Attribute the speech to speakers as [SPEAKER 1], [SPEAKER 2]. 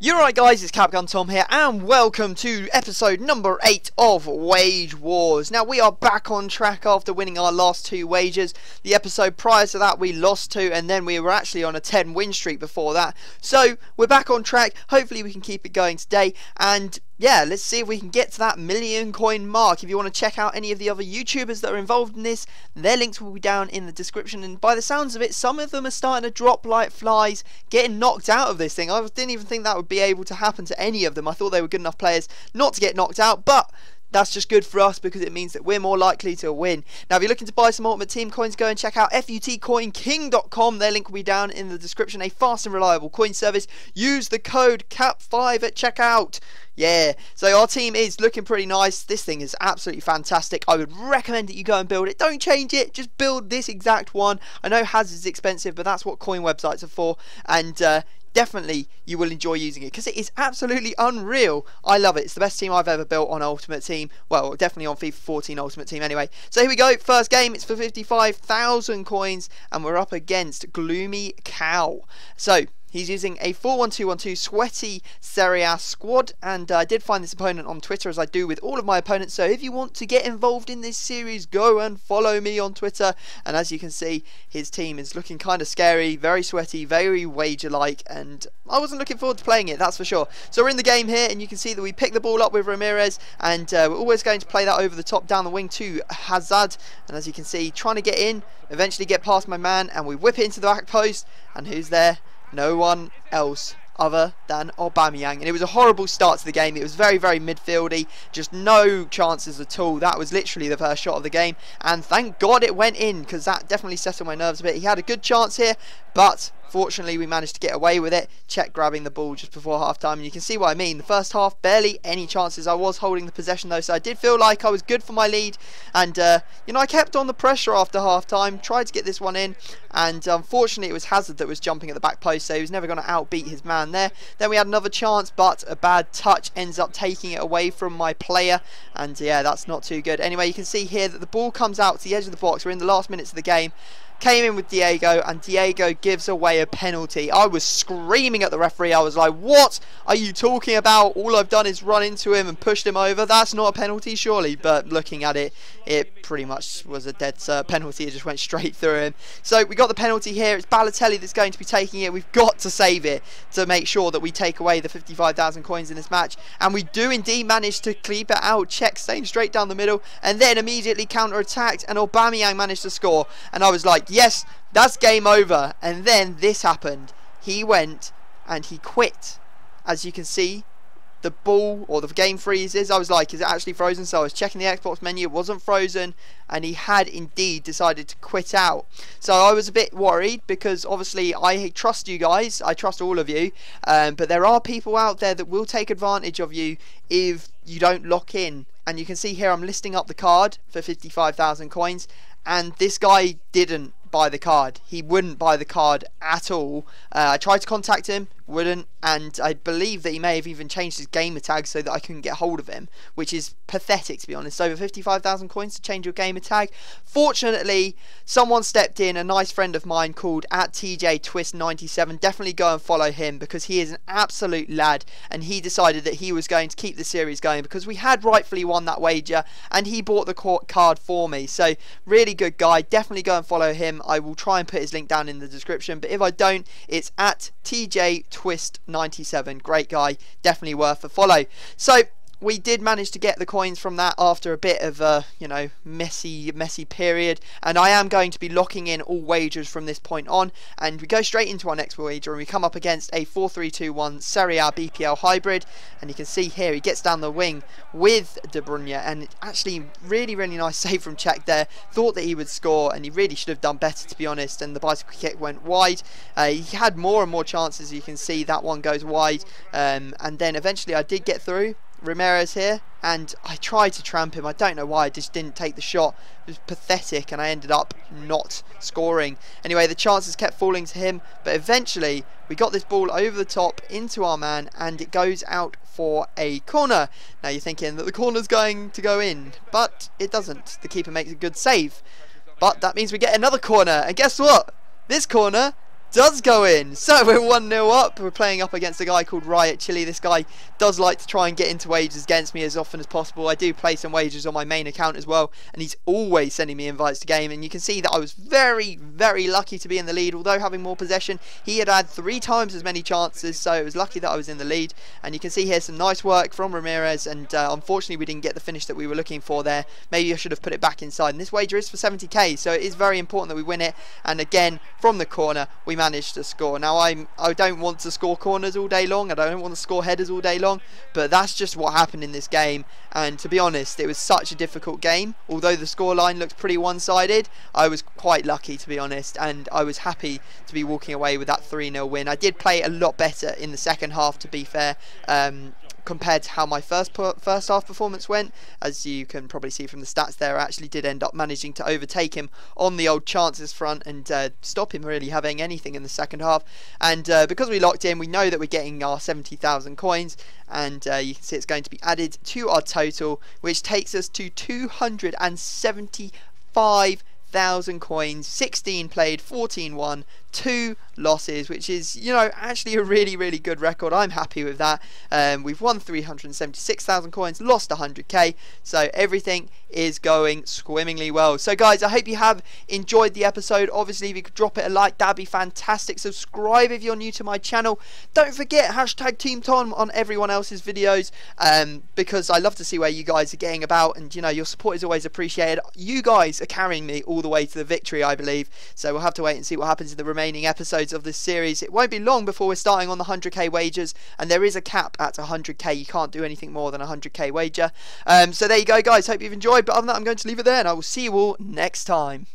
[SPEAKER 1] You're right guys, it's Capgun Tom here and welcome to episode number 8 of Wage Wars. Now we are back on track after winning our last 2 wagers. The episode prior to that we lost 2 and then we were actually on a 10 win streak before that. So we're back on track, hopefully we can keep it going today and yeah, let's see if we can get to that million coin mark. If you want to check out any of the other YouTubers that are involved in this, their links will be down in the description. And by the sounds of it, some of them are starting to drop like flies, getting knocked out of this thing. I didn't even think that would be able to happen to any of them. I thought they were good enough players not to get knocked out, but that's just good for us because it means that we're more likely to win. Now, if you're looking to buy some Ultimate Team coins, go and check out futcoinking.com. Their link will be down in the description. A fast and reliable coin service. Use the code CAP5 at checkout. Yeah, so our team is looking pretty nice. This thing is absolutely fantastic. I would recommend that you go and build it. Don't change it, just build this exact one. I know Hazard is expensive, but that's what coin websites are for. And definitely you will enjoy using it because it is absolutely unreal. I love it. It's the best team I've ever built on Ultimate Team. Well, definitely on FIFA 14 Ultimate Team anyway. So here we go. First game. It's for 55,000 coins and we're up against Gloomy Cow. So he's using a 4-1-2-1-2 sweaty Serie A squad, and I did find this opponent on Twitter, as I do with all of my opponents. So if you want to get involved in this series, go and follow me on Twitter. And as you can see, his team is looking kind of scary, very sweaty, very wager-like, and I wasn't looking forward to playing it, that's for sure. So we're in the game here, and you can see that we pick the ball up with Ramirez, and we're always going to play that over the top, down the wing to Hazard. And as you can see, trying to get in, eventually get past my man, and we whip it into the back post, and who's there? No one else other than Aubameyang. And it was a horrible start to the game. It was very, very midfieldy. Just no chances at all. That was literally the first shot of the game. And thank God it went in, because that definitely settled my nerves a bit. He had a good chance here, but fortunately we managed to get away with it. Czech grabbing the ball just before half time, and you can see what I mean. The first half, barely any chances. I was holding the possession though, so I did feel like I was good for my lead. And you know, I kept on the pressure after half time, tried to get this one in, and unfortunately it was Hazard that was jumping at the back post, so he was never going to outbeat his man there. Then we had another chance, but a bad touch ends up taking it away from my player, and yeah, that's not too good. Anyway, you can see here that the ball comes out to the edge of the box. We're in the last minutes of the game. Came in with Diego, and Diego gives away a penalty. I was screaming at the referee. I was like, what are you talking about? All I've done is run into him and pushed him over. That's not a penalty, surely. But looking at it, it pretty much was a dead penalty. It just went straight through him. So we got the penalty here. It's Balotelli that's going to be taking it. We've got to save it to make sure that we take away the 55,000 coins in this match. And we do indeed manage to keep it out. Czech staying straight down the middle, and then immediately counter-attacked, and Aubameyang managed to score. And I was like, yes, that's game over. And then this happened. He went and he quit. As you can see, the ball or the game freezes. I was like, is it actually frozen? So I was checking the Xbox menu. It wasn't frozen, and he had indeed decided to quit out. So I was a bit worried because obviously I trust you guys. I trust all of you, but there are people out there that will take advantage of you if you don't lock in. And you can see here I'm listing up the card for 55,000 coins, and this guy didn't buy the card. He wouldn't buy the card at all. I tried to contact him, wouldn't, and I believe that he may have even changed his gamer tag so that I couldn't get hold of him, which is pathetic, to be honest. Over 55,000 coins to change your gamer tag. Fortunately, someone stepped in, a nice friend of mine called @TJTwist97. Definitely go and follow him because he is an absolute lad, and he decided that he was going to keep the series going because we had rightfully won that wager, and he bought the card for me. So really good guy. Definitely go and follow him. I will try and put his link down in the description, but if I don't, it's @TJTwist97. Great guy, definitely worth a follow. So we did manage to get the coins from that after a bit of a, you know, messy period, and I am going to be locking in all wagers from this point on, and we go straight into our next wager, and we come up against a 4-3-2-1 Serie A BPL hybrid, and you can see here he gets down the wing with De Bruyne, and actually really nice save from Czech there. Thought that he would score, and he really should have done better, to be honest, and the bicycle kick went wide. He had more and more chances. You can see that one goes wide, and then eventually I did get through Ramirez here, and I tried to tramp him. I don't know why, I just didn't take the shot. It was pathetic, and I ended up not scoring. Anyway, the chances kept falling to him, but eventually we got this ball over the top into our man, and it goes out for a corner. Now you're thinking that the corner's going to go in, but it doesn't. The keeper makes a good save, but that means we get another corner, and guess what? This corner does go in. So we're 1-0 up. We're playing up against a guy called Riot Chili. This guy does like to try and get into wagers against me as often as possible. I do play some wagers on my main account as well, and he's always sending me invites to game. And you can see that I was very, very lucky to be in the lead. Although having more possession, he had 3 times as many chances, so it was lucky that I was in the lead. And you can see here some nice work from Ramirez, and unfortunately we didn't get the finish that we were looking for there. Maybe I should have put it back inside. And this wager is for 70k, so it is very important that we win it. And again, from the corner, we managed to score. Now I don't want to score corners all day long, I don't want to score headers all day long, but that's just what happened in this game. And to be honest, it was such a difficult game. Although the scoreline looked pretty one-sided, I was quite lucky, to be honest, and I was happy to be walking away with that 3-0 win. I did play a lot better in the second half, to be fair, compared to how my first half performance went. As you can probably see from the stats there, I actually did end up managing to overtake him on the old chances front and stop him really having anything in the second half. And because we locked in, we know that we're getting our 70,000 coins, and you can see it's going to be added to our total, which takes us to 275,000 coins. 16 played, 14 won, 2 losses, which is, you know, actually a really, really good record. I'm happy with that. We've won 376,000 coins, lost 100k, so everything is going swimmingly well. So guys, I hope you have enjoyed the episode. Obviously, if you could drop it a like, that'd be fantastic. Subscribe if you're new to my channel. Don't forget hashtag Team Tom on everyone else's videos, because I love to see where you guys are getting about, and you know, your support is always appreciated. You guys are carrying me all the way to the victory, I believe, so we'll have to wait and see what happens in the remaining episodes of this series. It won't be long before we're starting on the 100k wagers, and there is a cap at 100k. You can't do anything more than a 100k wager. So there you go guys, hope you've enjoyed, but other than that, I'm going to leave it there, and I will see you all next time.